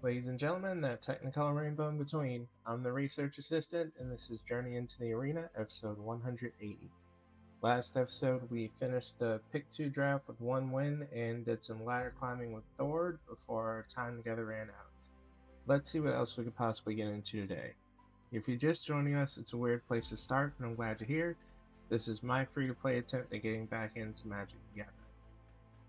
Ladies and gentlemen, that Technicolor rainbow in between. I'm the research assistant, and this is Journey into the Arena, episode 180. Last episode, we finished the Pick 2 draft with one win and did some ladder climbing with ThoRed before our time together ran out. Let's see what else we could possibly get into today. If you're just joining us, it's a weird place to start, but I'm glad you're here. This is my free-to-play attempt at getting back into Magic together.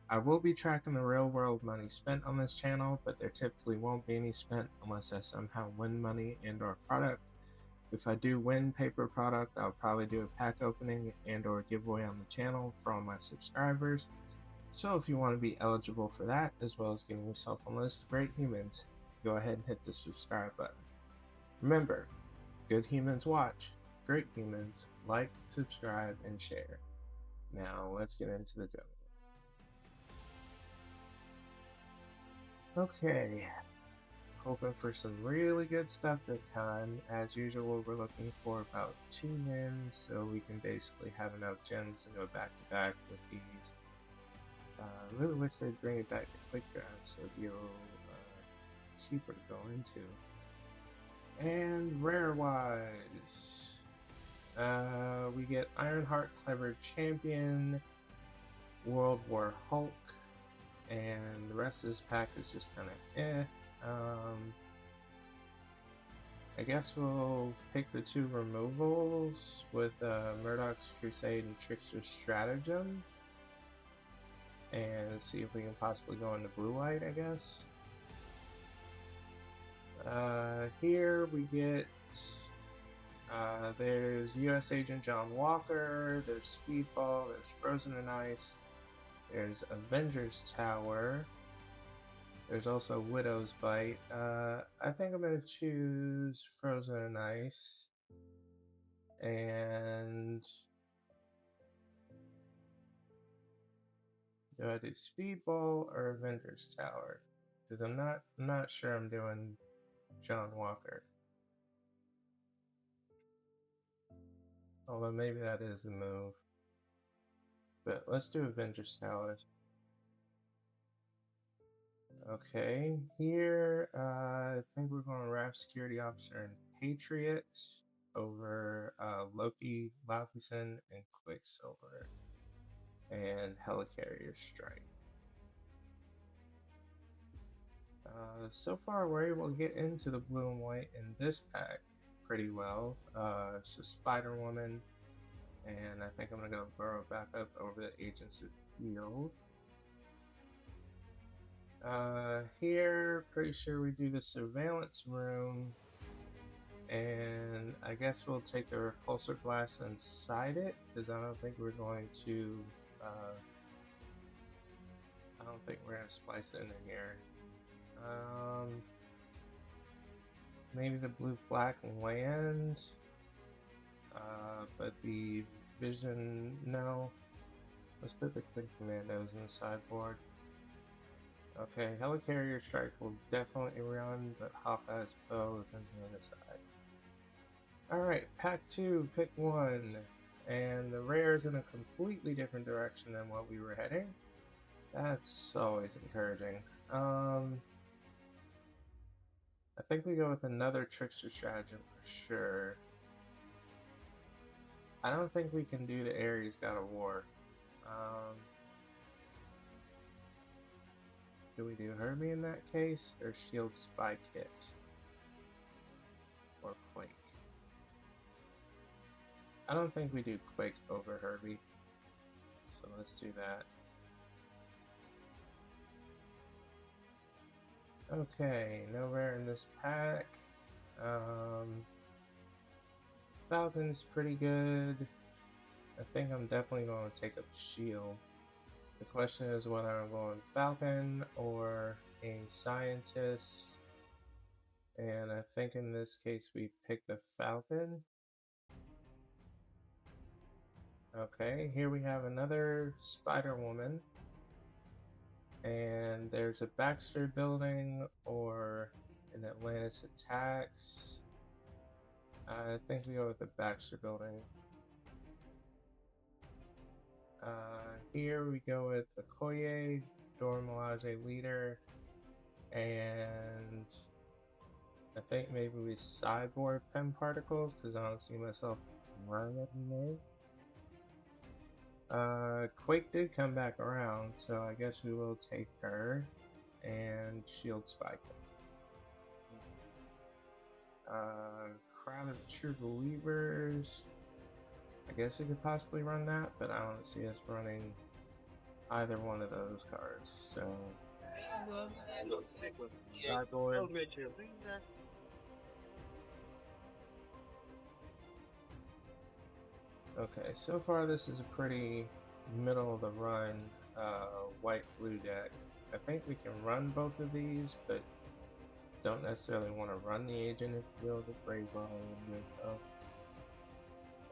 I will be tracking the real world money spent on this channel, but there typically won't be any spent unless I somehow win money and or product. If I do win paper product, I'll probably do a pack opening and or giveaway on the channel for all my subscribers. So if you want to be eligible for that, as well as getting yourself on a list of great humans, go ahead and hit the subscribe button. Remember, good humans watch, great humans like, subscribe, and share. Now let's get into the jungle. Okay, hoping for some really good stuff this time. As usual, we're looking for about 2 wins, so we can basically have enough gems to go back to back with these. I really wish they'd bring it back to quick draft, so it'd be a little cheaper to go into. And rare-wise, we get Ironheart Clever Champion, World War Hulk, and the rest of this pack is just kind of eh. I guess we'll pick the 2 removals with Murdoch's Crusade and Trickster's Stratagem, and see if we can possibly go into blue-white, I guess. Here we get, there's U.S. Agent John Walker, there's Speedball, there's Frozen in Ice, there's Avengers Tower, there's also Widow's Bite. I think I'm going to choose Frozen in Ice, and do I do Speedball or Avengers Tower? Because I'm not sure I'm doing John Walker. Although maybe that is the move. But let's do Avengers Tower. Okay, here I think we're going to Raft Security Officer and Patriot over Loki, Laufeyson, and Quicksilver, and Helicarrier Strike. So far, we're able to get into the blue and white in this pack pretty well. So Spider-Woman, and I think I'm going to go Burrow back up over the Agents of Shield. Here, pretty sure we do the Surveillance Room, and I guess we'll take the Repulsor Blast inside it, because I don't think we're going to, I don't think we're going to splice it in here. Maybe the blue-black land, but the Vision, no. Let's put the Click Commandos in the sideboard. Okay, Helicarrier Strike will definitely run, but Hawkeye's bow is on the other side. Alright, pack 2, pick 1. And the rare is in a completely different direction than what we were heading. That's always encouraging. I think we go with another Trickster Stratagem for sure. I don't think we can do the Ares God of War. Do we do Herbie in that case, or Shield Spy Kit? Or Quake? I don't think we do Quake over Herbie, so let's do that. Okay, no rare in this pack. Falcon's pretty good. I think I'm definitely going to take up Shield. The question is whether I'm going Falcon or a Scientist. And I think in this case we pick the Falcon. Okay, here we have another Spider-Woman. And there's a Baxter building or an Atlantis Attacks. I think we go with the Baxter building. Here we go with Okoye, Dora Milaje Leader, And I think maybe we sideboard pen particles because I don't see myself running it in there. Quake did come back around, so I guess we will take her and shield spike it. Crowd of True Believers. I guess we could possibly run that, but I don't see us running either one of those cards. So sideboard. Okay, so far this is a pretty middle of the run white blue deck. I think we can run both of these, but don't necessarily want to run the agent if you build a Brave Ball.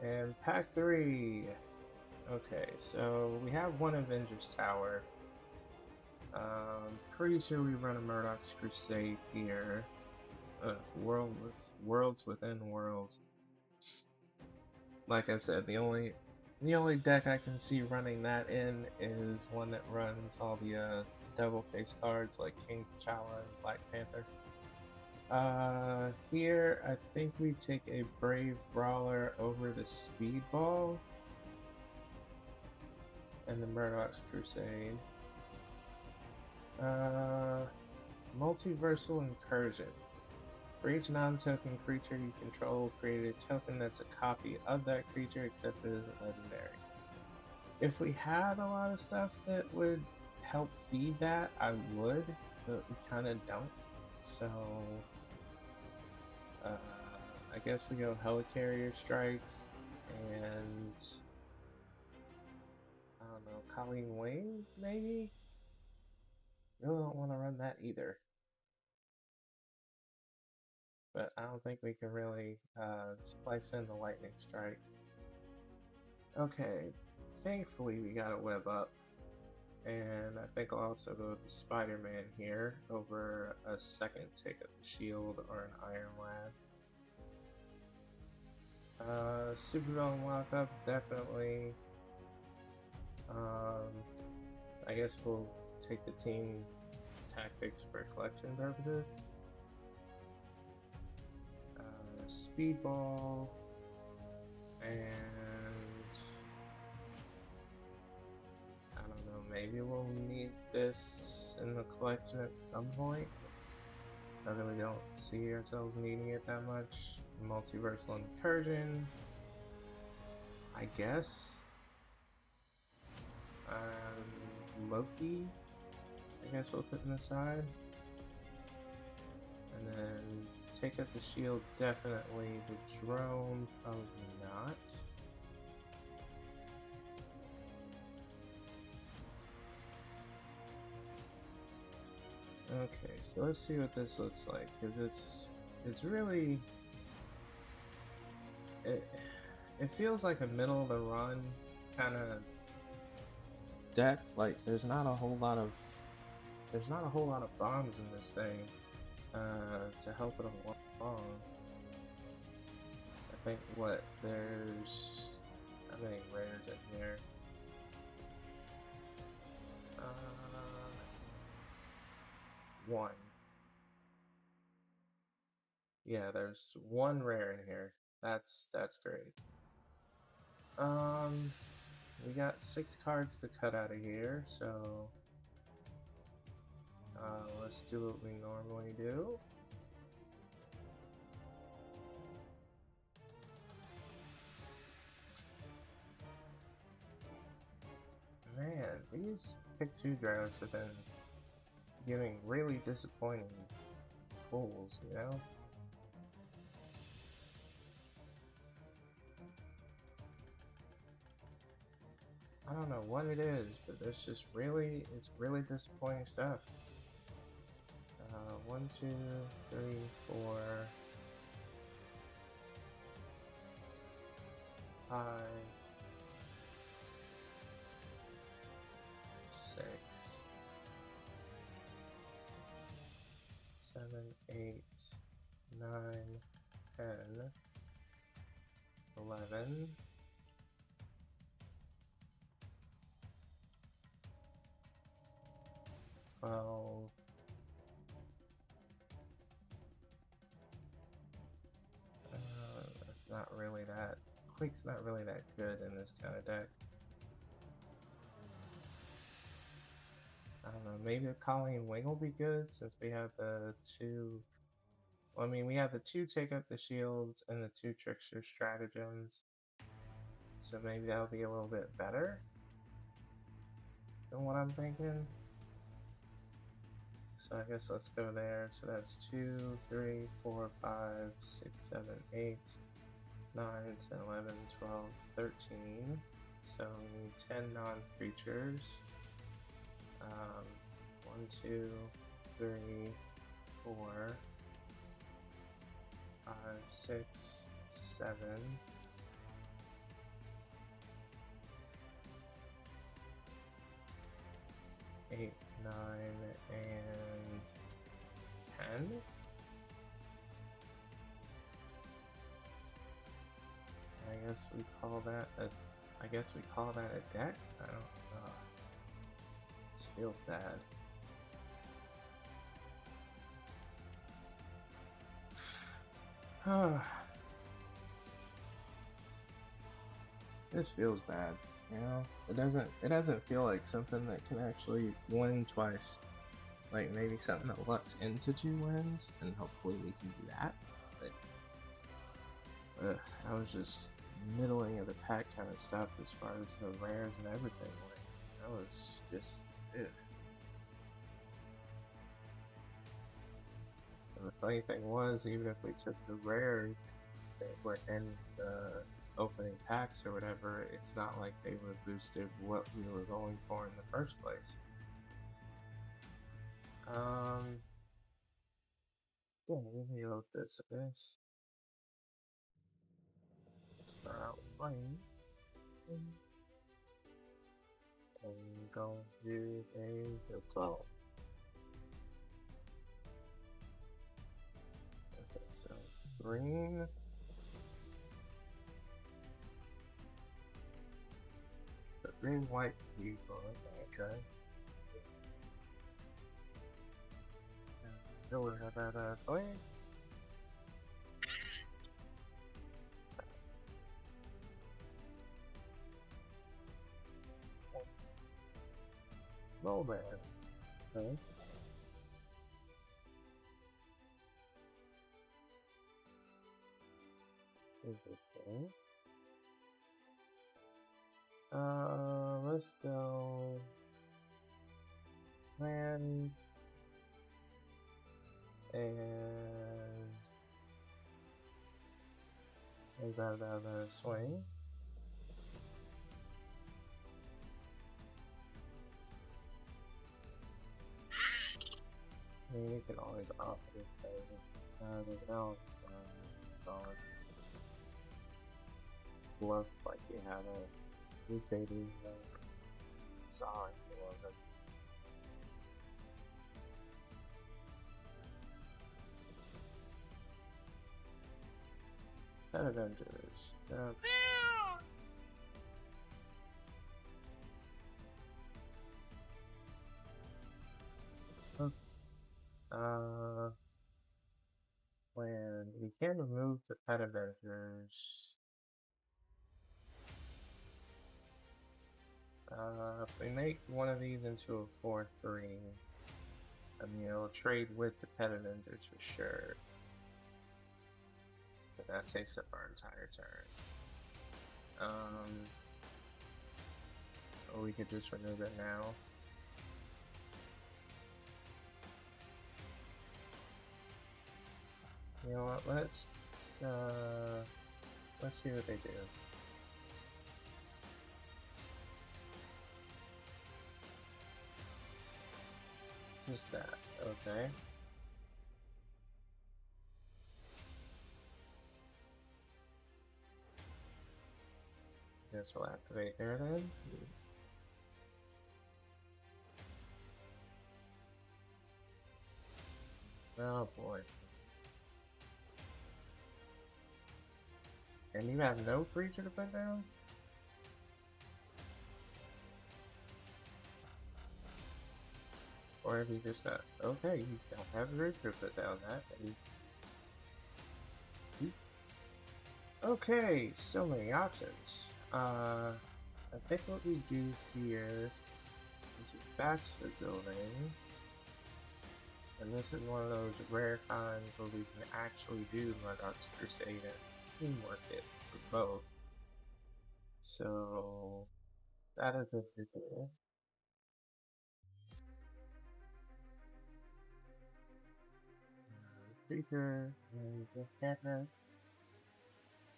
And pack 3. Okay, so we have one Avengers Tower. Pretty sure we run a Murdoch's Crusade here. Worlds within worlds. Like I said, the only deck I can see running that in is one that runs all the double face cards like King T'Challa and Black Panther. Here I think we take a Brave Brawler over the Speedball and the Murdoch's Crusade. Multiversal Incursion. For each non-token creature you control, create a token that's a copy of that creature except it isn't legendary. If we had a lot of stuff that would help feed that, I would, but we kind of don't. So, I guess we go Helicarrier Strike and I don't know, Colleen Wing, maybe? Really don't want to run that either. But I don't think we can really splice in the Lightning Strike. Okay, thankfully we got a web up. And I think I'll also go with the Spider-Man here over a second take of the Shield or an Iron Lad. Super Villain Lockup, definitely. I guess we'll take the team tactics for collection purposes. Speedball and I don't know, maybe we'll need this in the collection at some point. I really don't see ourselves needing it that much. Multiversal Incursion, I guess. Loki, I guess we'll put in the side. And then take up the shield, definitely. The drone, probably not. Okay, so let's see what this looks like, because it's really it feels like a middle of the run kind of deck. Like there's not a whole lot of bombs in this thing to help it along. I think there's how many rares in here? One. Yeah, there's one rare in here. That's great. We got 6 cards to cut out of here, so let's do what we normally do. Man, these pick 2 drafts have been giving really disappointing pulls, you know? I don't know what it is, but it's really disappointing stuff. 1, 2, 3, 4, 5, 6, 7, 8, 9, 10, 11, 12, Quick's not really that good in this kind of deck. I don't know, maybe a Colleen Wing will be good since we have the two. Well, I mean, we have the two Take Up the Shields and the two Trickster Stratagems. So maybe that'll be a little bit better than what I'm thinking. So I guess let's go there. So that's 2, 3, 4, 5, 6, 7, 8, 9, 10, 11, 12, 13. So we need 10 non-creatures. 1, 2, 3, 4, 5, 6, 7. 8, 9, and 10. I guess we call that a deck? I don't know. This feels bad. This feels bad, you know? It doesn't feel like something that can actually win twice. Like maybe something that lets into 2 wins, and hopefully we can do that. But I was just middling of the pack kind of stuff as far as the rares and everything. Like, that was just And the funny thing was, even if we took the rares that were in the opening packs or whatever, it's not like they would have boosted what we were going for in the first place. Yeah, let me load this, I guess. Start out playing. And go do a 12. Okay, so green. The green white people, okay. So we have that play. Low man. Okay. Interesting. Let's go. Land. And we got another swing. I mean, you can always opt this thing. They don't always bluff like you have a Mercedes song or the Pet Avengers. When we can remove the Pet Avengers, if we make one of these into a 4-3, I mean, it'll trade with the Pet Avengers for sure. But that takes up our entire turn. Or we could just remove it now. You know what, let's see what they do. Just that, okay. Guess we'll activate there then. Oh boy. And you have no creature to put down? Or have you just got, okay, you don't have a creature to put down that. Okay, so many options. I think what we do here is we batch the building, and this is one of those rare times where we can actually do Murdoch's Crusade and teamwork it for both. So that is what we do. Speaker and the camera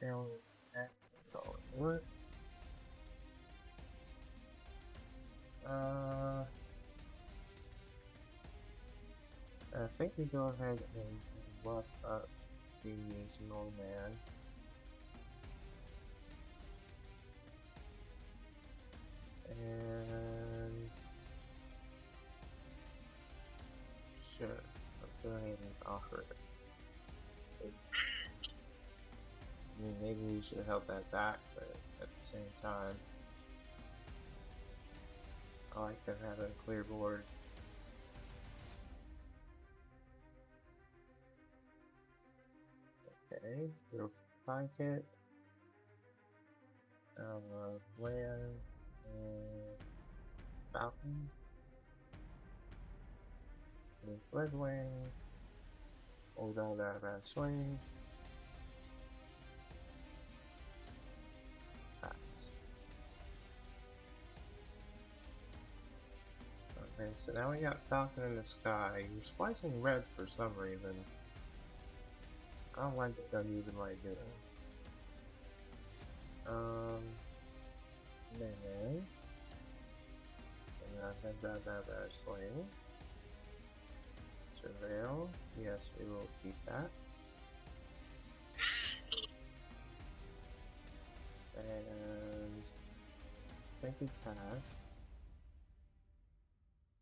down that work. I think we go ahead and buff up the snowman. And sure, let's go ahead and offer it. I mean, maybe we should help that back, but at the same time, I like them having a clear board. Okay, we'll 5 hit. Land and Falcon. With Red Wing. Hold on that swing. Pass. Okay, so now we got Falcon in the sky. You're splicing red for some reason. I don't like it done even like it. Melee. And I have that swing. Surveil. Yes, we will keep that. And I think we pass.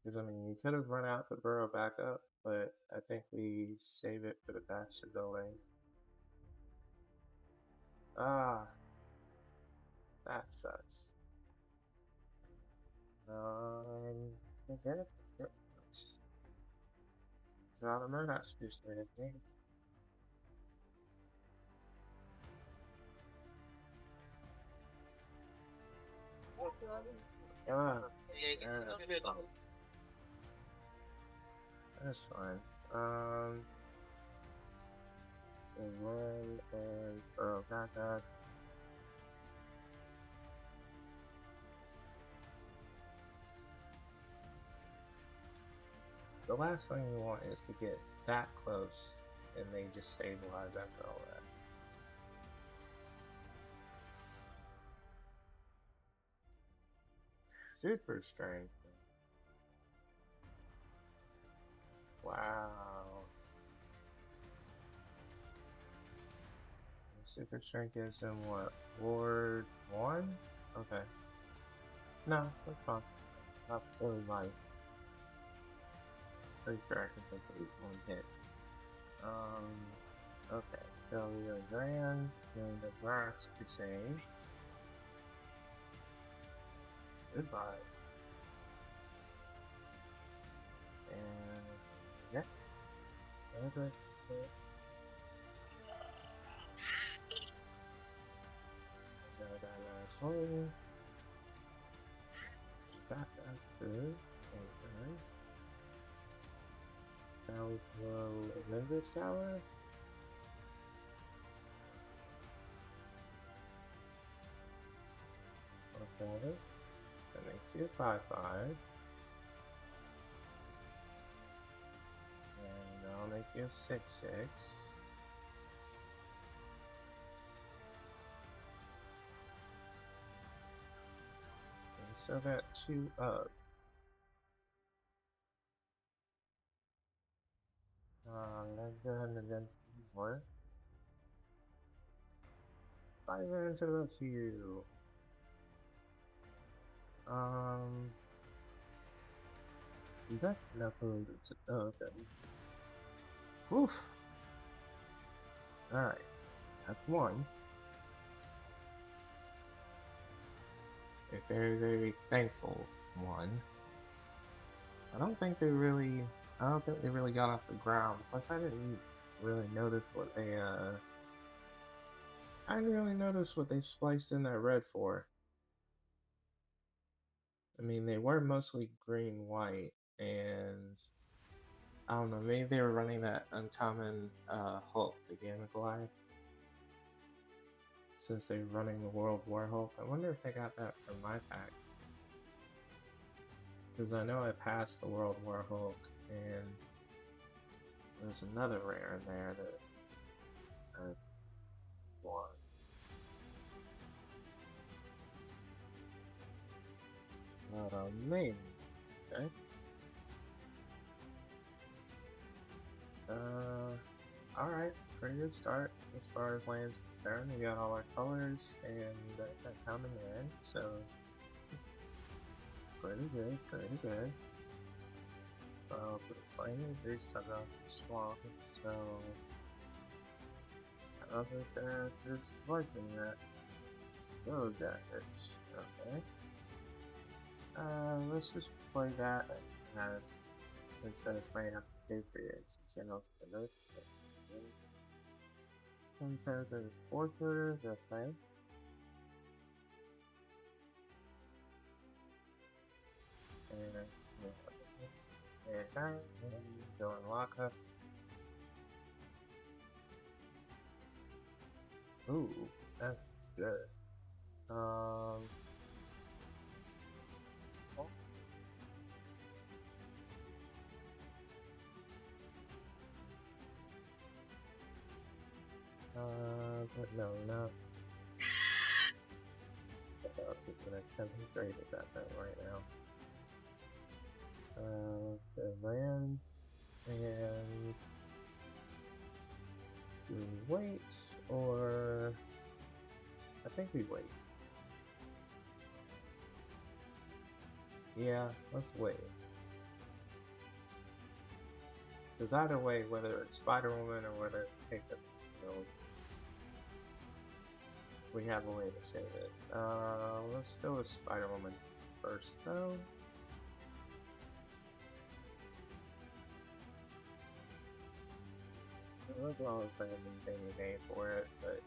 Because I mean, you could have run out the burrow back up, but I think we save it for the bastard building. Ah, that sucks. Okay. Not a Murdoch's just anything. Ah, that's fine. And run and burrow back up. The last thing we want is to get that close and they just stabilize after all that. Super strength. Wow. And super strength gives him what? Ward 1? Okay. No, that's fine. Not really life. Pretty sure I can take at least 1 hit. Okay. So we go Grand, doing the Brass Crusade. Goodbye. And yeah. Okay. Swing. That's good. Okay. Now we go Linda Sour. Okay. That makes you 5/5. And I'll make you 6/6. And so that 2 up. Let's go ahead and then more. 5 into the queue. You got nothing to okay. Oof. Alright. That's 1. A very, very thankful 1. I don't think they really got off the ground. Plus I didn't really notice what they I didn't really notice what they spliced in that red for. I mean, they were mostly green, white, and I don't know, maybe they were running that uncommon Hulk, the Gamma Goliath. Since they're running the World War Hulk, I wonder if they got that from my pack. Because I know I passed the World War Hulk, and there's another rare in there that I want. Name. Okay. Alright, pretty good start as far as lands concerned. We got all our colors and that coming in, so pretty good, pretty good. For the planes, they start off the swamp, so I don't think they're just liking that. Those jackets, okay. Let's just play that as instead of playing up the Patriots, instead of the North. 10 as 4-footer, the play. And go and lock up. Ooh, that's good. But no, not. People that can be great at that thing right now. The land and do we wait or I think we wait. Yeah, let's wait. Because either way, whether it's Spider-Woman or whether it's pick up, we have a way to save it. Let's go with Spider-Woman first, though. As long as I haven't been paying a game for it, but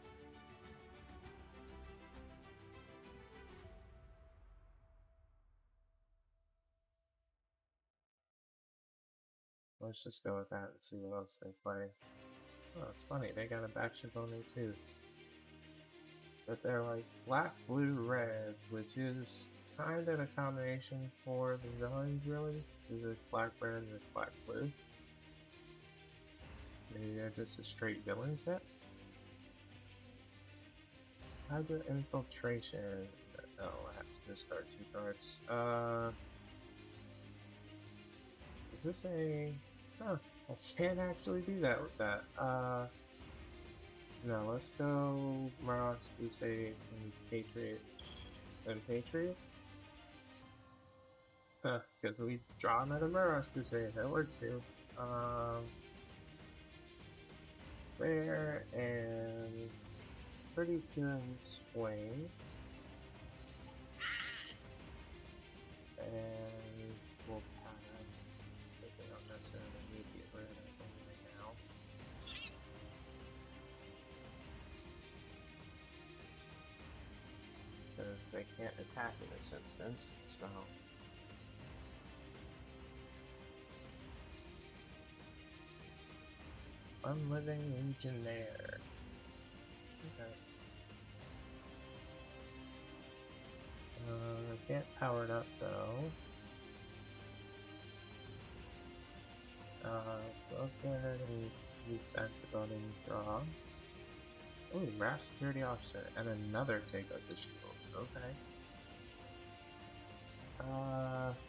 let's just go with that and see what else they play. Oh, it's funny, they got a backship on there too. But they're like black, blue, red, which is kind of a combination for the villains, really. Because there's black, red, and there's black, blue. Maybe they're just a straight villain set. Hydra Infiltration. No, I have to discard 2 cards. Is this a... Huh, I can't actually do that with that. No, let's go Mirage Crusade and Patriot. And Patriot? Huh, because we draw another Mirage Crusade, that works too. There, and pretty good swing. And we'll kind of make it unnecessarily immediate rid of it right now. Because they can't attack in this instance, so. Unliving Legionnaire. Okay. Can't power it up though. So let's go ahead and use back the building draw. Ooh, Raft Security Officer and another take out the shield. Okay.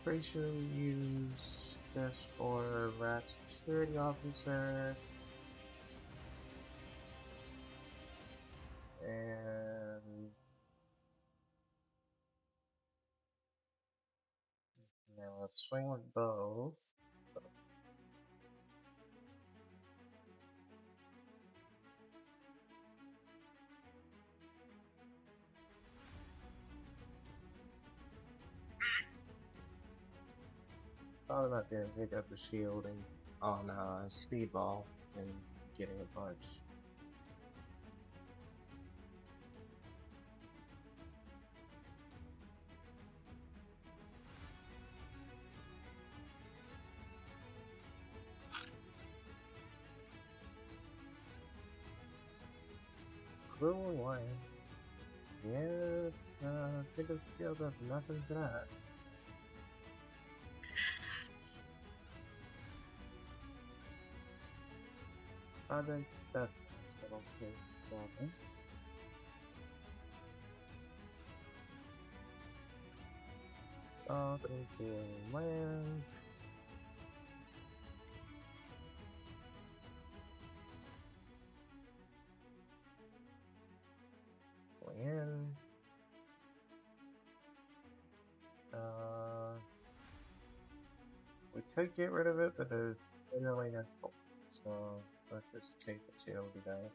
Pretty sure we use this for Raft Security Officer. And now let's swing with both. Thought about doing pick up the shield and on Speedball and getting a punch. Blue and white. Yeah, I think it feels up nothing to that. I think that's okay. Problem. Talking to land. Land. We could get rid of it, but there's literally no point. So let's just take the tail today.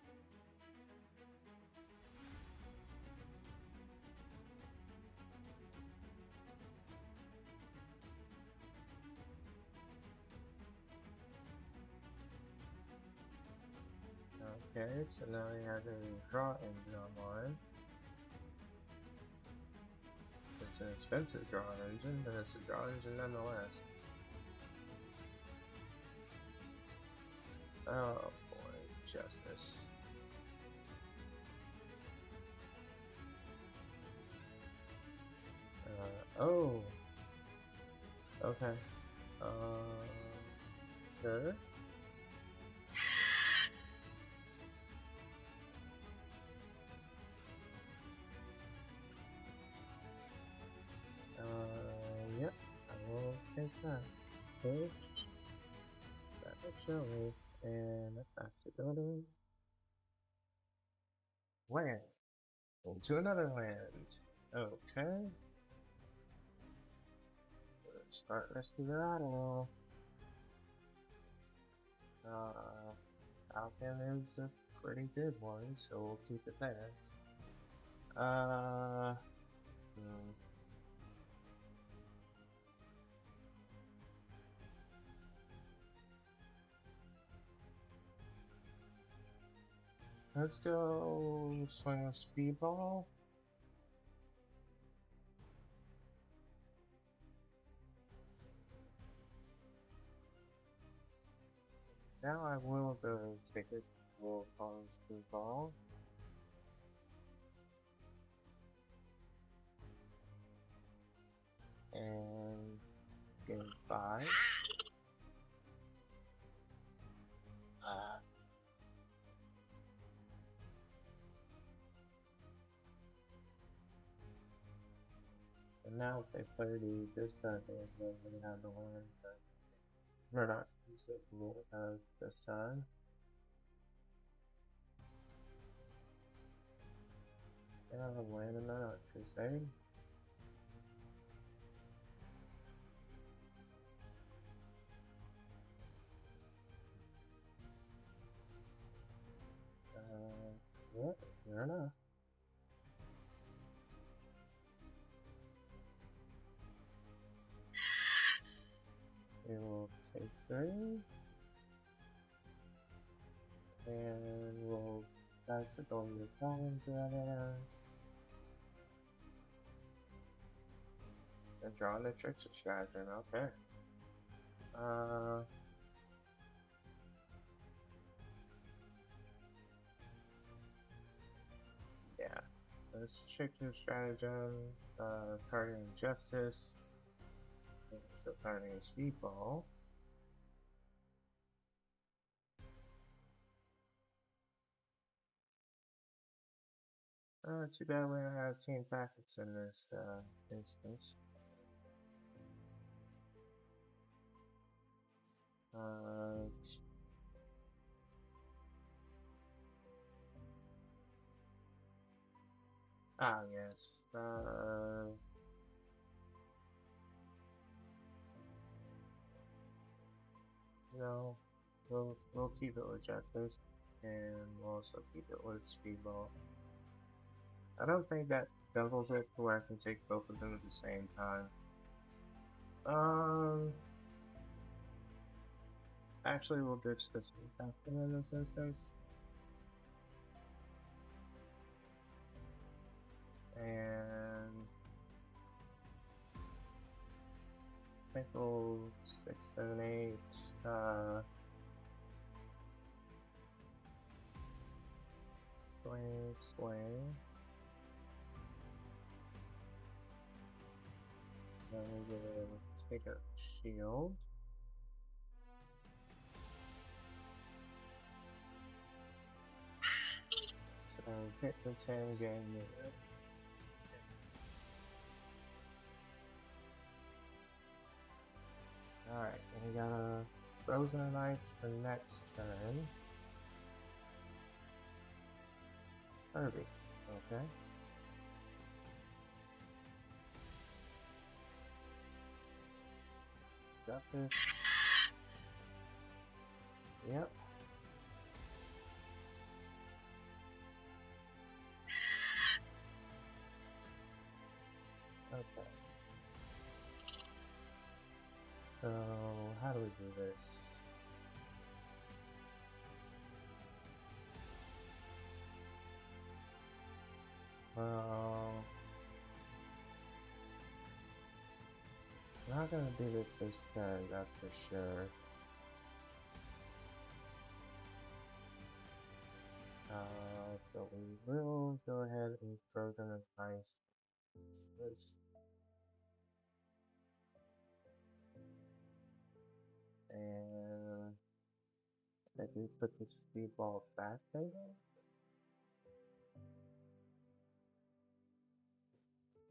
Okay, so now we have a draw engine online. It's an expensive draw engine, but it's a draw engine nonetheless. Oh boy, justice. Oh. Okay. Sure. Yep, I will take that. Okay. That will show me. And back to building. Land. Into another land. Okay. Start rescuing the animal. Falcon is a pretty good one, so we'll keep it there. Let's go swing a speedball. Now I will go take it. We'll call it speedball. And goodbye. And now if they play this time, they really have to learn that we're not specifically this time. Yeah, I'm landing that on crusade. Yeah, fair enough. We will take 3. And we'll that's it going to problems that it has. And drawing the tricks of stratagem, okay. Yeah. Let's trick of stratagem, targeting justice. So targeting speedball. Too bad we don't have team packets in this instance. Yes. No, we'll keep it with justice, and we'll also keep it with speedball. I don't think that doubles it to where I can take both of them at the same time. Actually, we'll ditch this captain in this instance. And I think we'll 6, 7, 8. Go swing, swing. Then we're gonna take a shield. So hit the 10 again. Alright, and we got a Frozen Ice for next turn. Kirby, okay. Got this. Yep. Okay. So, how do we do this? Well, I'm not gonna do this turn, that's for sure. So we will go ahead and Frozen and Ice this. And let me put the speed ball back there.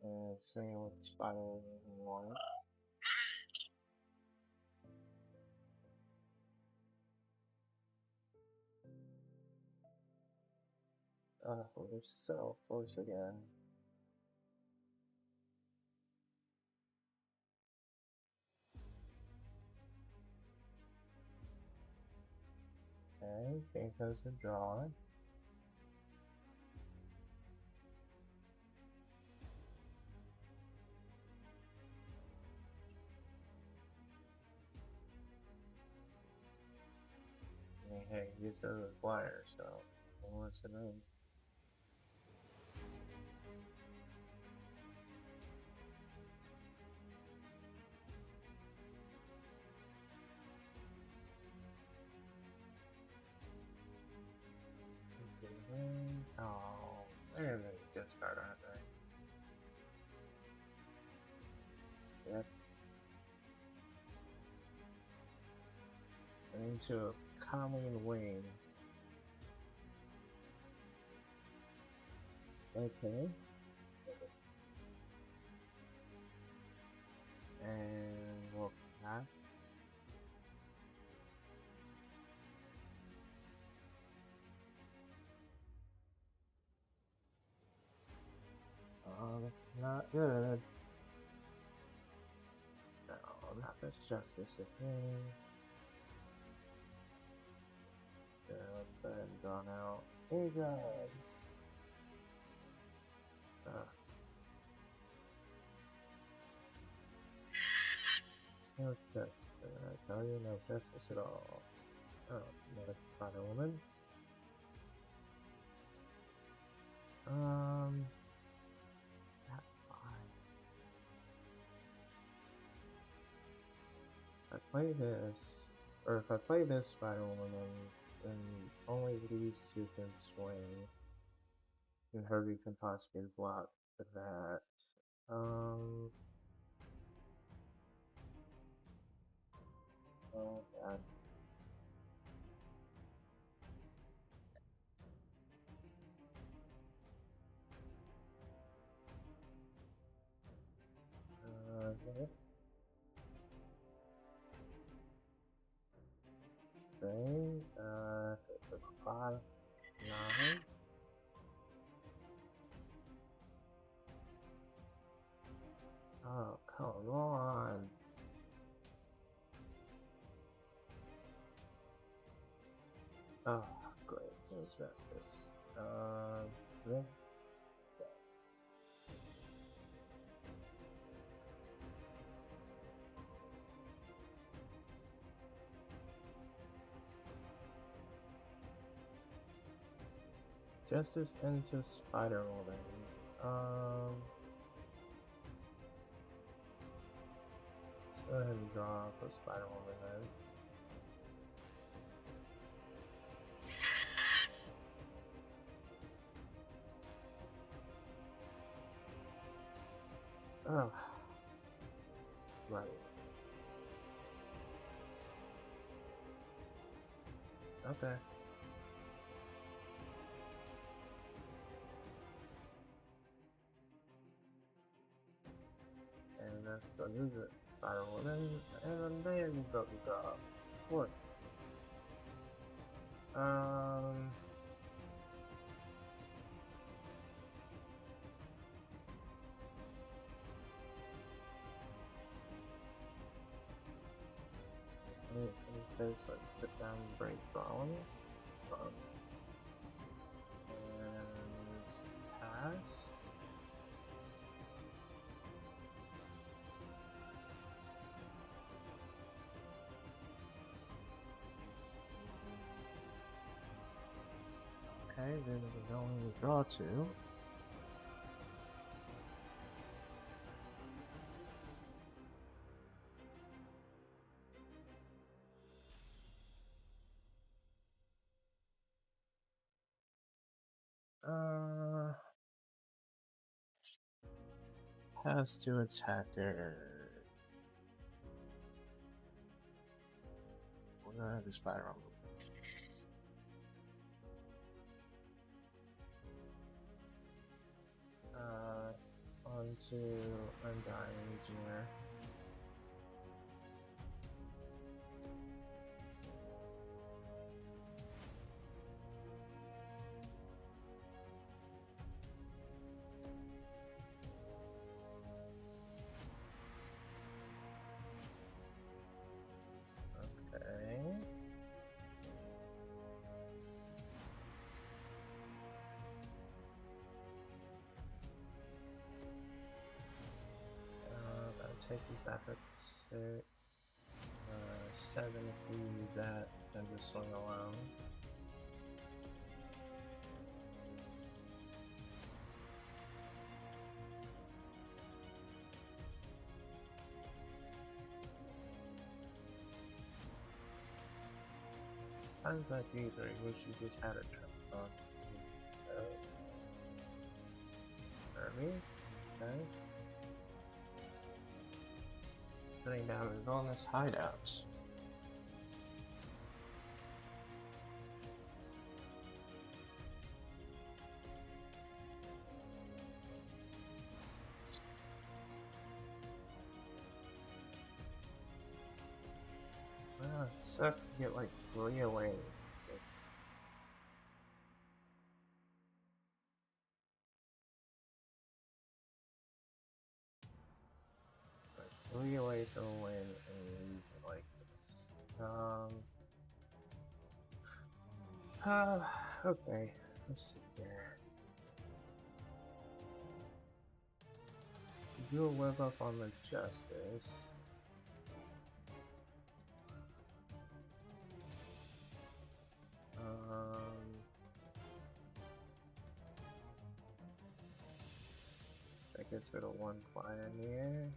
And same with Spiral one. We're so close again. Okay, here goes the draw. Hey, he's got a flyer, so who wants to know? Oh, they're gonna discard, aren't they? Yep. Into a common wing. Okay. And we'll pass. Not good. No, not this justice again. Good, and gone out. Hey, God. No justice. I tell you, no justice at all. Oh, another Spider Woman. Not fine. If I play this, or if I play this Spider Woman, then only these two can swing, and Herbie can possibly block for that. Oh God. Okay. 5, 9. Oh, come on. Oh, great. Just justice. Yeah. Justice into Spider Woman. Let's go ahead and draw for Spider Woman then. Oh, right. Okay. And that's the music. Spiral woman and then go. What? Um. In this case, let's put down break bone. And pass. Okay, then we're going to draw two. Has to attacker. We're gonna have this fire on. Onto Undying Engineer. Okay. That'll take you back up to 6. 7 if we need that, then just swing alone. Sounds like either. I wish you just had a trip on. Kirby? Okay. Putting down a bonus hideout. Well, it sucks to get like 3 away. Like 3 away from a win and lose it like this. Okay. Let's see here. Do a web up on the Justice. That gets rid of 1 Pioneer.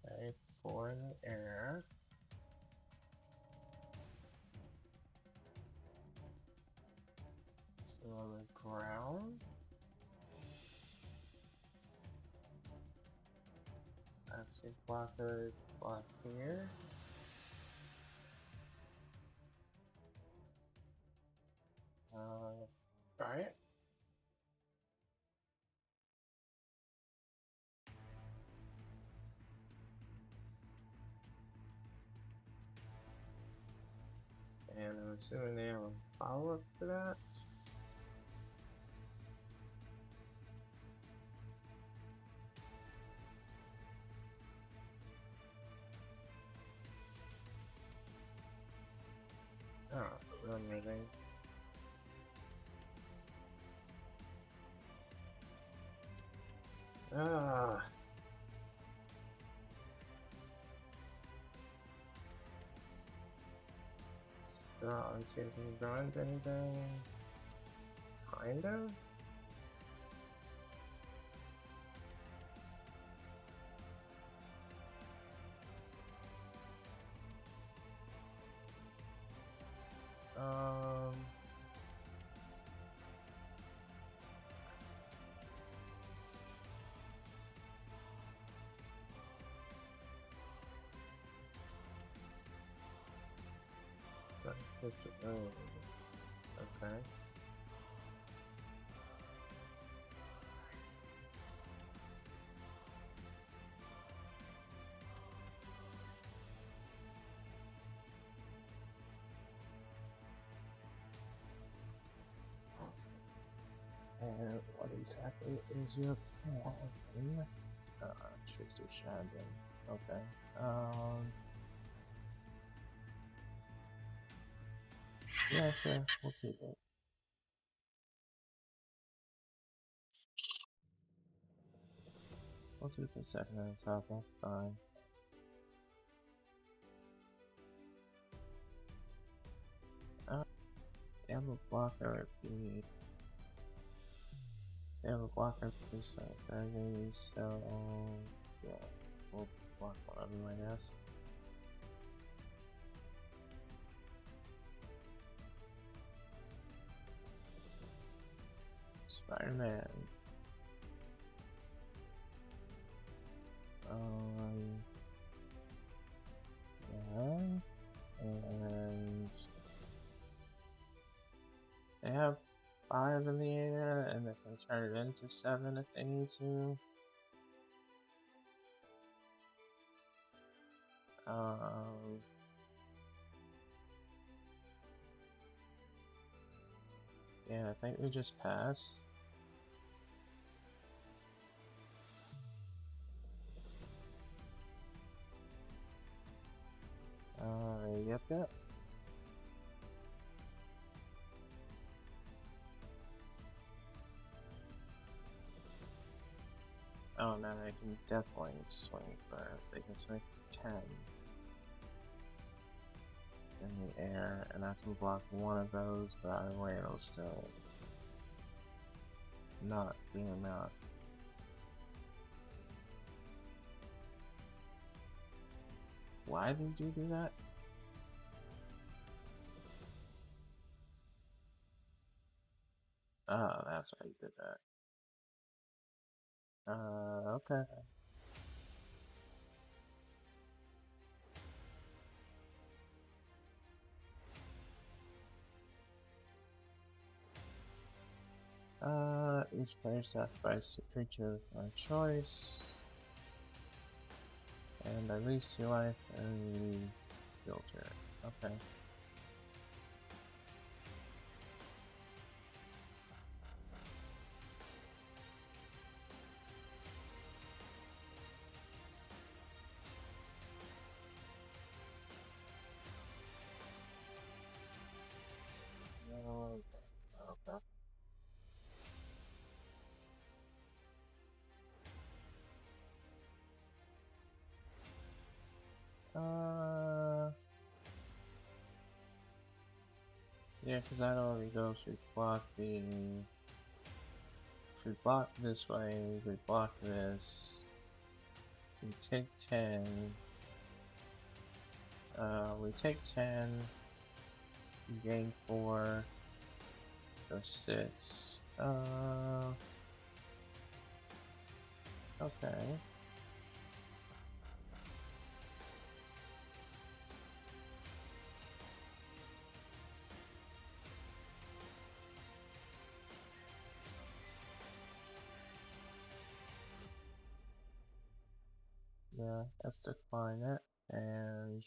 Okay, 4 in the air. So on the ground. That's a blocker block here. Try it. And I'm assuming they have a follow-up to that. Oh, run everything. Ah. Let's see if we can grind anything. Kind of? So this, okay. And what exactly is your plan? Tracer Shandon. Okay. Yeah, sure. We'll keep it. We'll keep the second on top. That's fine. They have a blocker repeat. They have a blocker repeat, so 30, so yeah, we'll block one of them, I guess. Spider-Man. Yeah, and they have 5 in the air, and they can turn it into 7 if they need to. Yeah, I think we just pass. Yep. Oh no, they can definitely swing for, they can swing 10 in the air, and I can block one of those, but either way it'll still not be enough. Why did you do that? Oh, that's why you did that. Okay. Each player sacrifices a creature of my choice. And I lose 2 life and filter. Okay. Okay. Yeah, because that already goes. We block the. If we block this way, we block this. We take 10. We take 10. We gain 4. So 6. Okay. Yeah, let's decline it. And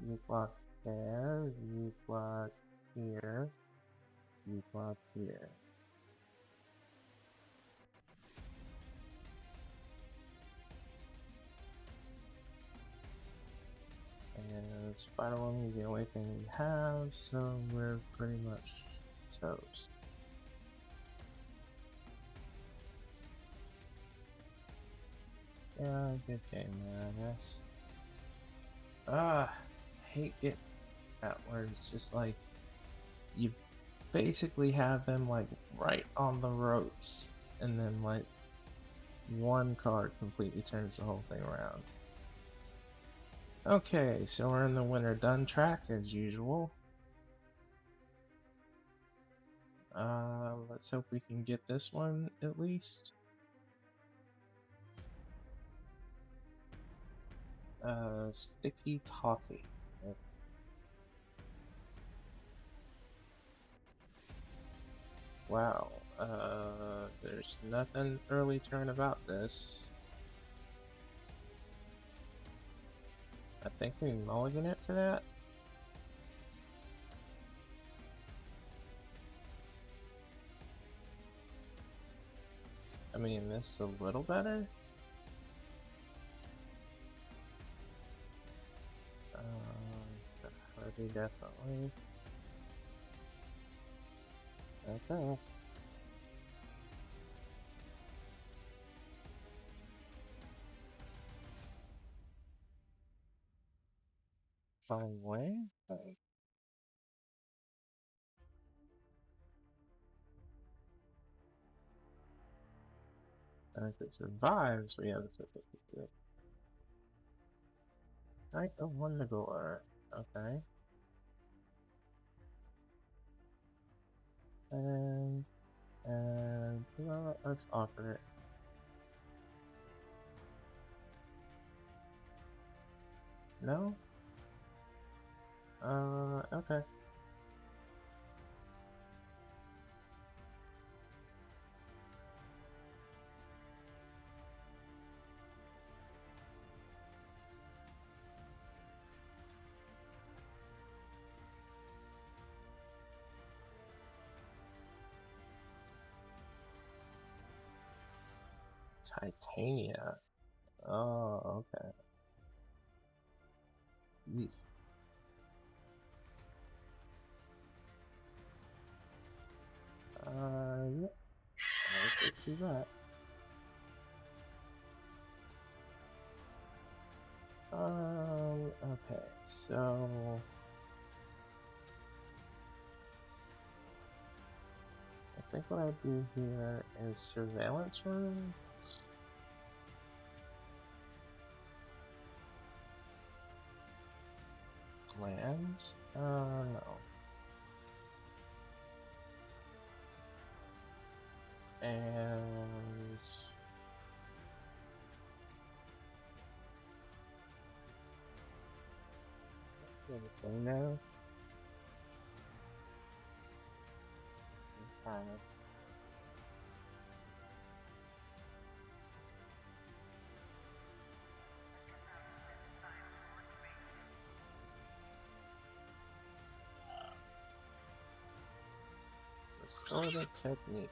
you block there, you block here, you block here. And Spider Woman is the only thing we have, so we're pretty much toast. Good game there, I guess. I hate it that where it's just like you basically have them like right on the ropes, and then like one card completely turns the whole thing around. Okay, so we're in the winter done track as usual. Let's hope we can get this one at least. Sticky toffee. Wow, there's nothing early turn about this. I think we mulligan it for that. I mean, this is a little better. Hardy definitely. Okay. Fine way. Okay. And if it survives, we have a 53. Knight of Wondergore. Okay. And well, let's offer it. No? Okay. Titania. Oh, okay. Yeesh. Yeah. Let's do that. Okay, so I think what I do here is surveillance room. Lands? No. And anything now? Okay. Restorative technique.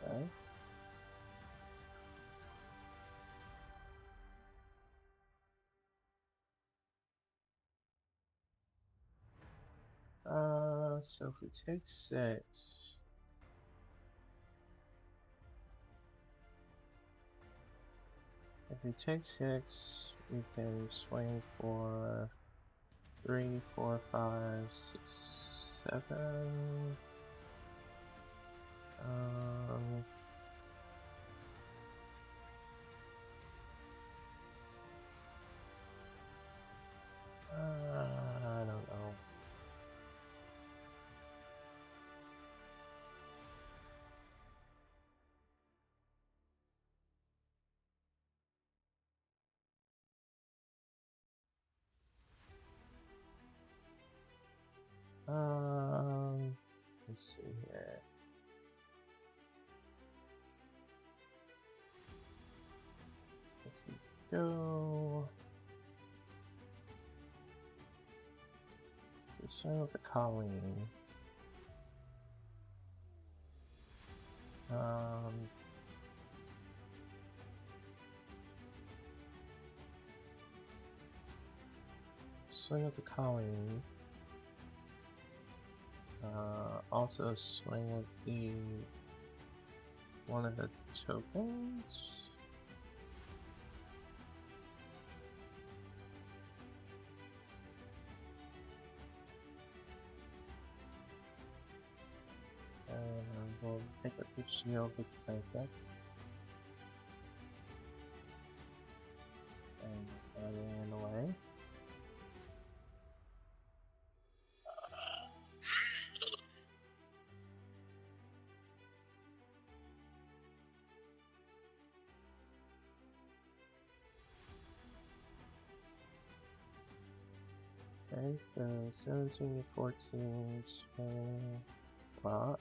Okay. So if we take 6, we can swing for 3, 4, 5, 6, 7. I don't know. Let's see here. Let's go. Let's start with the Colleen. Swing with the Colleen. Also swing with the one of the tokens. shield with perfect. And that ran away. Okay, so 17, 14, spot.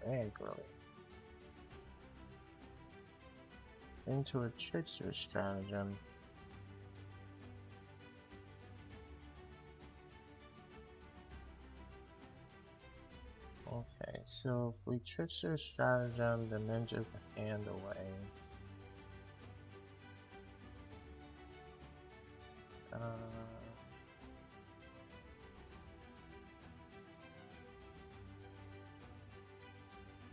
Angrily. Into a trickster stratagem. Okay, so if we trickster stratagem the ninja the hand away.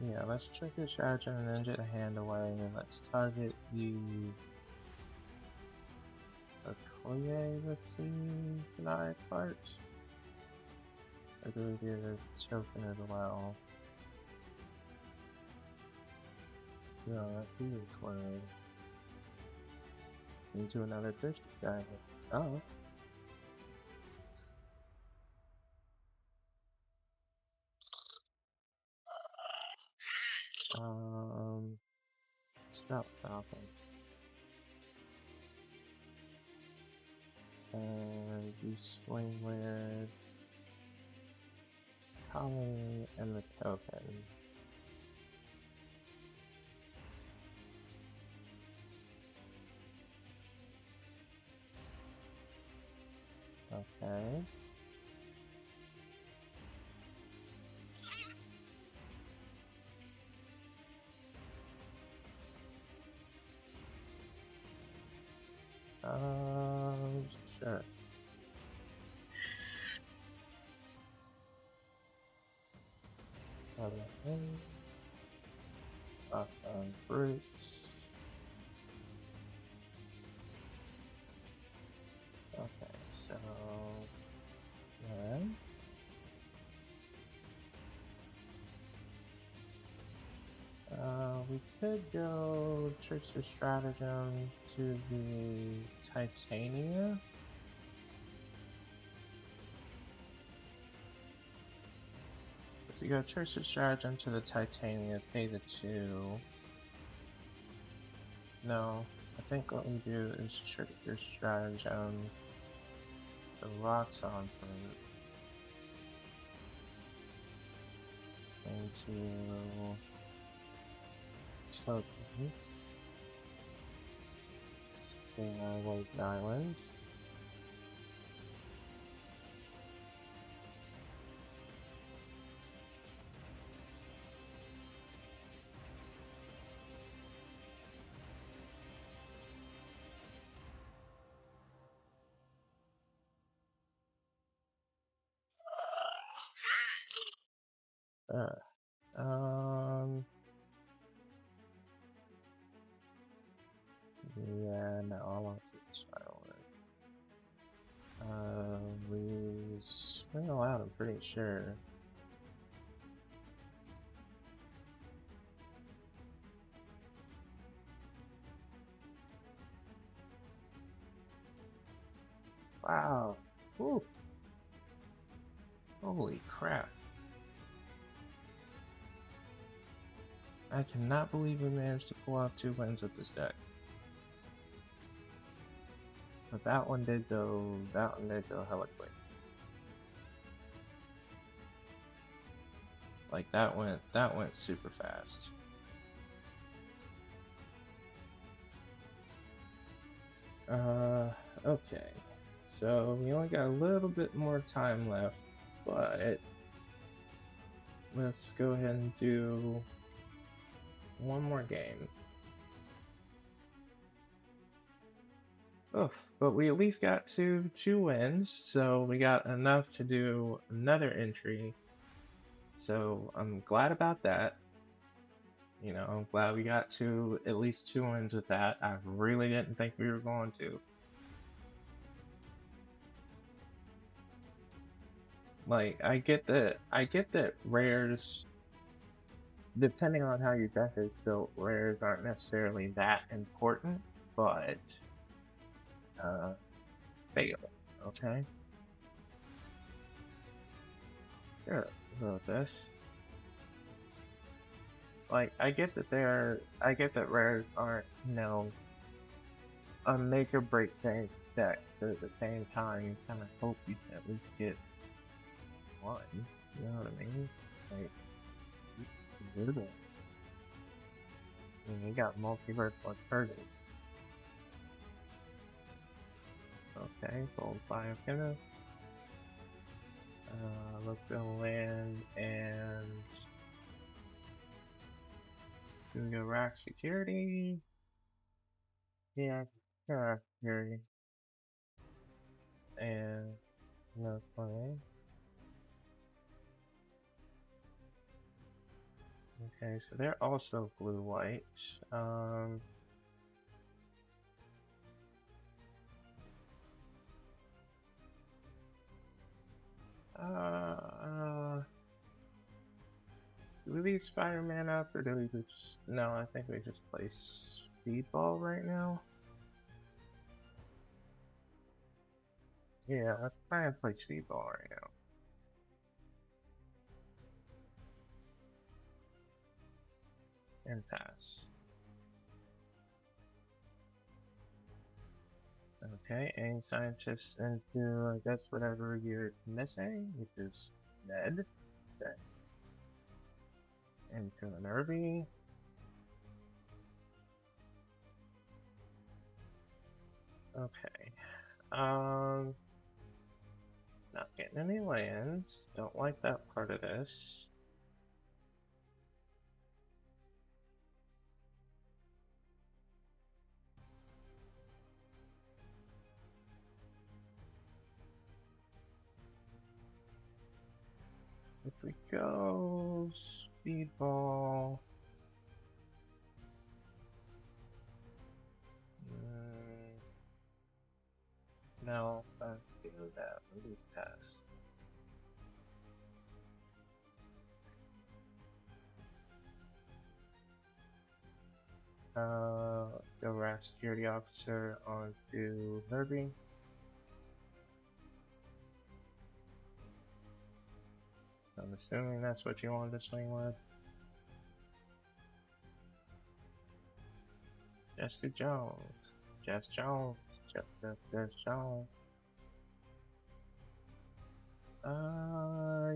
Yeah, let's trickster stratagem the ninja the hand away, and let's target the Okoye with the Kunai part. Or do we do the token as well? No, that's the Okoye. Into another trickster stratagem. Oh. Stop Falcon. And you swing with Colony and the token. Okay. Sure. Okay. Brutes. Okay, so then we could go trickster stratagem to the Titania. If you go trickster stratagem to the Titania, pay the 2. No, I think what we do is trickster stratagem the rocks on fruit into token. Spin our White Islands. Yeah, no, I want to this firework. We swing out, I'm pretty sure. Wow. Ooh. Holy crap. I cannot believe we managed to pull off 2 wins with this deck. But that one did go hella quick. Like that went super fast. Okay. So we only got a little bit more time left, but let's go ahead and do one more game. Oof, but we at least got two wins, so we got enough to do another entry. So I'm glad about that. You know, I'm glad we got to at least 2 wins with that. I really didn't think we were going to. Like, I get that rares, depending on how your deck is built, rares aren't necessarily that important, but fail. Okay. Sure. About this. Like, I get that rares aren't, a make or break thing deck, but at the same time, you kind of hope you can at least get one. You know what I mean? Like, you can do that. I mean, you got multiverse plus Purge. Okay, gold biopinna. Let's go land and we can go rack security. Yeah, rack security. And no play. Okay, so they're also blue-white. Do we leave Spider-Man up, or do we just... No, I think we just play Speedball right now. Yeah, let's try and play Speedball right now. And pass. Okay, any scientists into, I guess, whatever you're missing, which is Ned. Okay. Into an Irby. Okay. Not getting any lands. Don't like that part of this. If we go Speedball... No, let's do that. We'll pass. Go rack security officer onto Herbie. I'm assuming that's what you wanted to swing with. Jessica Jones. Jess Jones. Jess Jones.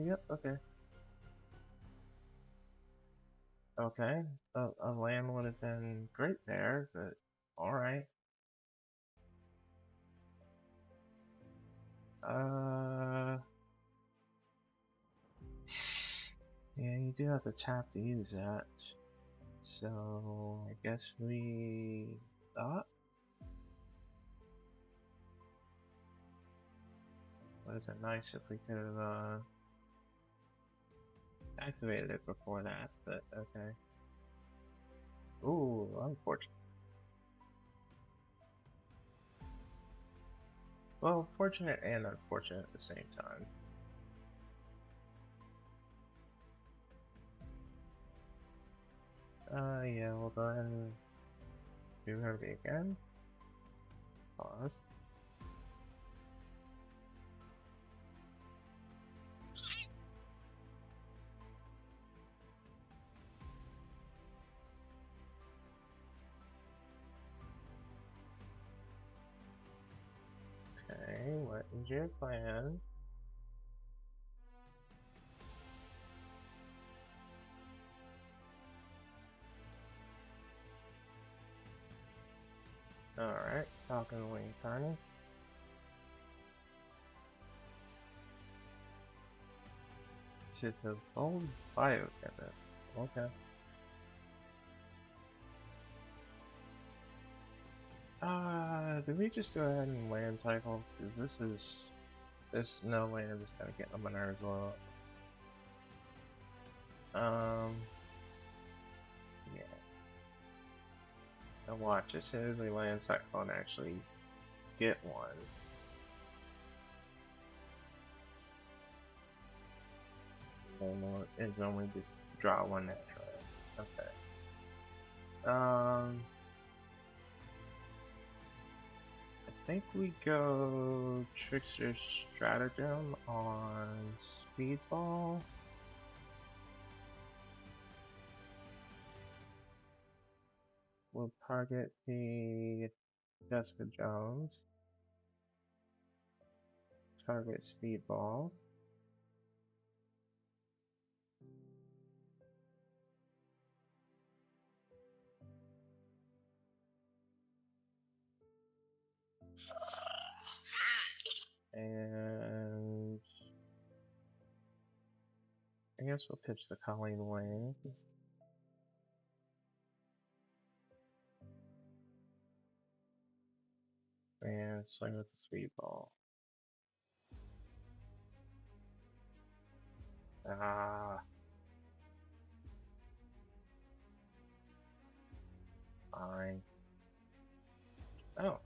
Yep, okay. Okay, a land would have been great there, but alright. Yeah, you do have to tap to use that. So, I guess we thought? Would have been nice if we could have activated it before that, but okay. Ooh, unfortunate. Well, fortunate and unfortunate at the same time. Yeah, we'll go ahead and do Herbie again. Pause. Okay, what is your plan? Alright, Falcon Wing turning. Should have old bio cabinet. Okay. Do we just go ahead and land cycle? Because this no land is gonna get on my nerves a lot. Yeah. Now watch, as soon as we land cycle and actually get one. It's only to draw one natural. Okay. I think we go Trickster Stratagem on Speedball. We'll target the Jessica Jones. Target Speedball. And I guess we'll pitch the Colleen Wing. And swing with the Speedball. Ah. Fine. Oh.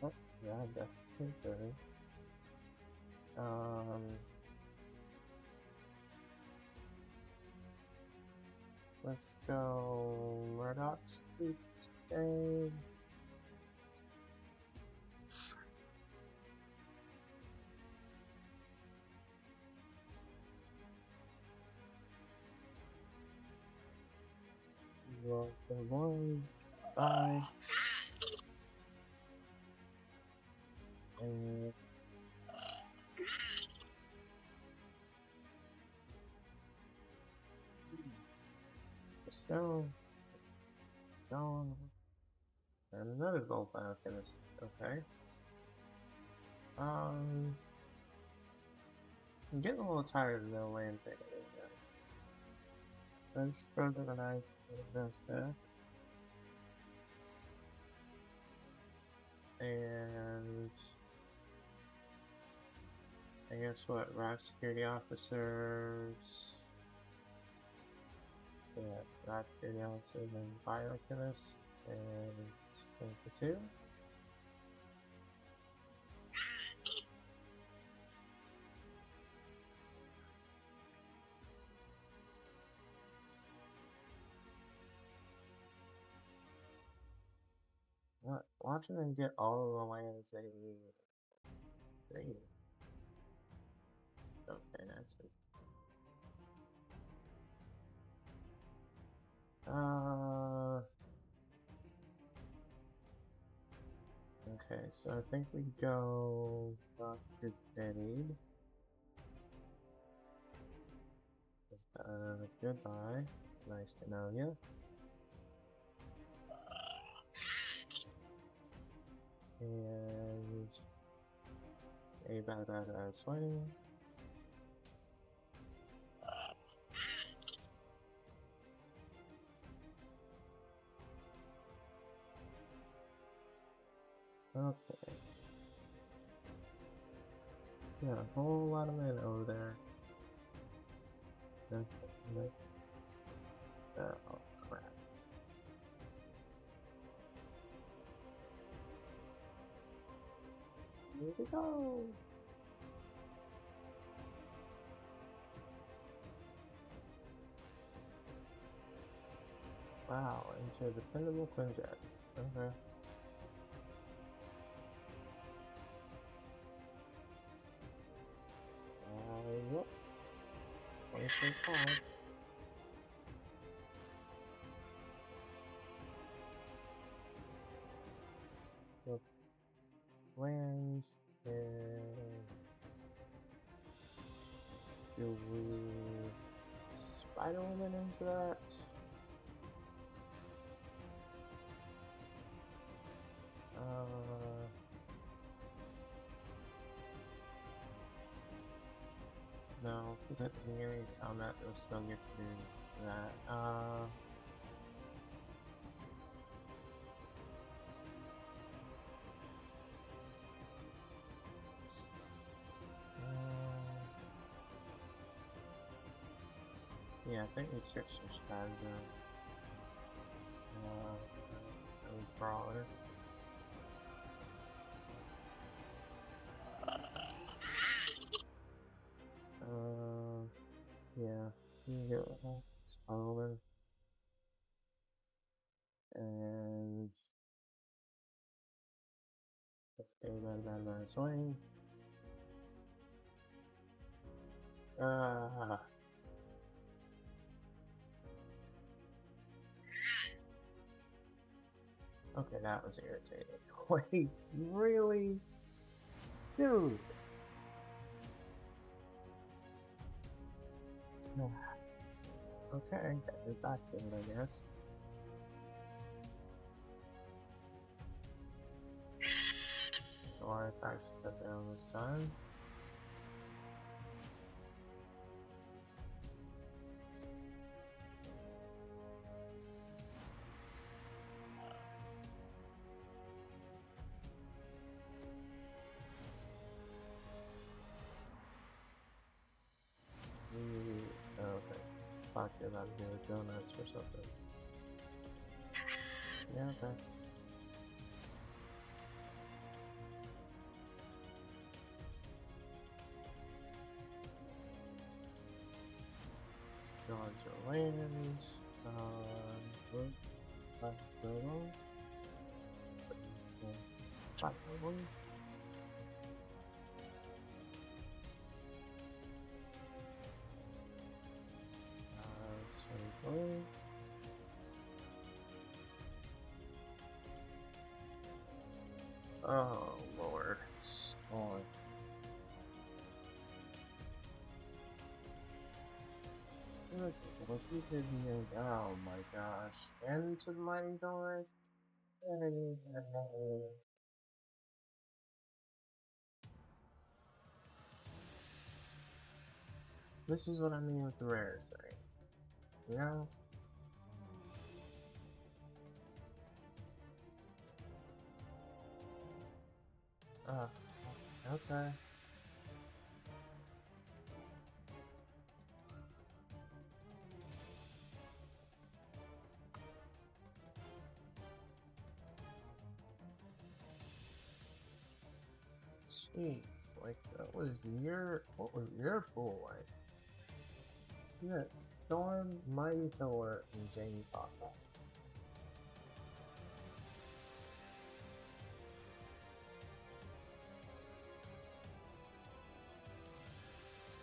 Oh, yeah, definitely good. Let's go Murdoch's Tuesday. Roll the one. Bye. And let's go. Go. And another gold alchemist. Okay. I'm getting a little tired of no land thing. Let's go to the nice best there. And I guess what? Rock security officers. Yeah, rock security officers and biochemists. And 22. What? Watching them get all of the lands they need. Okay, that's it. Okay, so I think we go Dr. Betty. Goodbye. Nice to know you. And a bad swing. Okay. Yeah, a whole lot of men over there. Oh, crap. Here we go. Wow, into a dependable Quinjet. Okay. Yep. 25. Yep. Lands and do we Spider-Woman into that? No, because at the beginning of combat, they'll still get to do that. Yeah, I think we fixed this bad brawler. Yeah, you go over and bad swing. Okay, that was irritating. Wait, really? Dude! Okay, got your back in, I guess. No artifacts to cut down this time. Okay. Thought you about to do donuts or something. Yeah, okay. Gods or lands. Oh Lord. Oh. What you did here? Oh my gosh. Into the mighty door? This is what I mean with the rarest thing. You know? Okay. Jeez, like what was your full like? Yeah, Storm, Mighty Thor, and Jamie Foxx.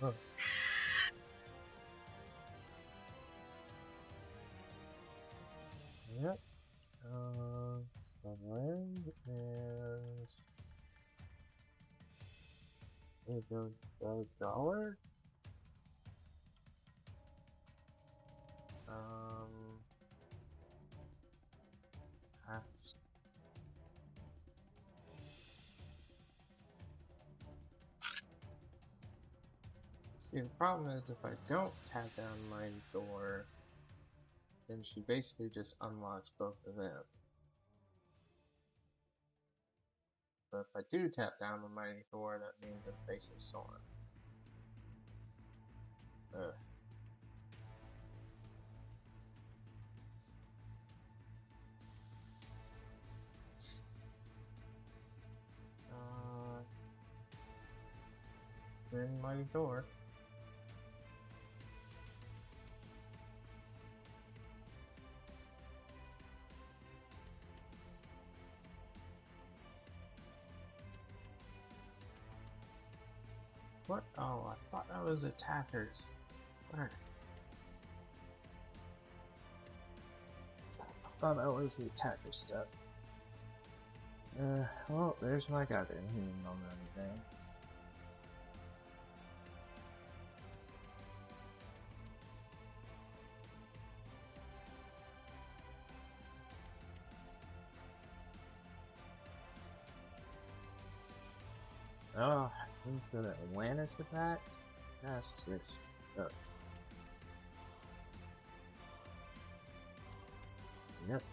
Huh. Yep. Sutherland and it goes $1. That's see the problem is if I don't tap down Mighty Thor, then she basically just unlocks both of them. But if I do tap down the Mighty Thor, that means I'm facing Storm. Ugh. Then Mighty Thor. What? Oh, I thought that was attackers. Where? I thought that was the attacker stuff. Well, there's my goddamn human on that thing. Oh, for the Atlantis attacks? That's just stuff. Yep.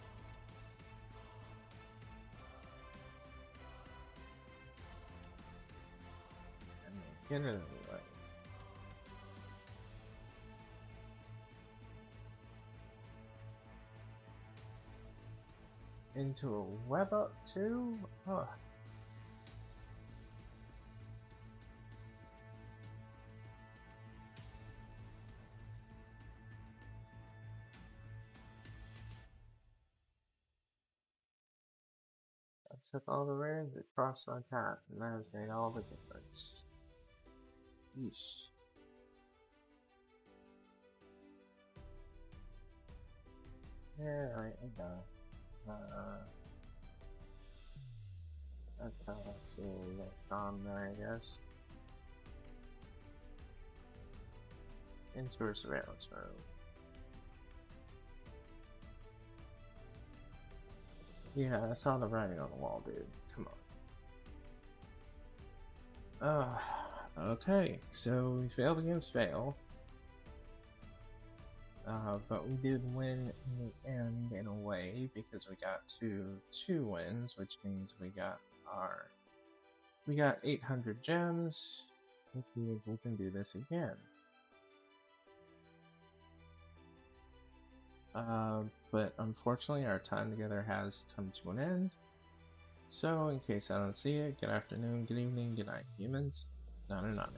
Get it out of the way. into a web up too? Huh. I took all the rares that crossed my path, and that has made all the difference. Yeesh. Yeah, right, I know. That's how to get on there, I guess. Into a surveillance room. Yeah, I saw the writing on the wall, dude. Come on. Okay, so we failed against fail. But we did win in the end in a way because we got to 2 wins, which means we got 800 gems. I think we can do this again. But unfortunately our time together has come to an end. So in case I don't see it, good afternoon, good evening, good night, humans. Nana.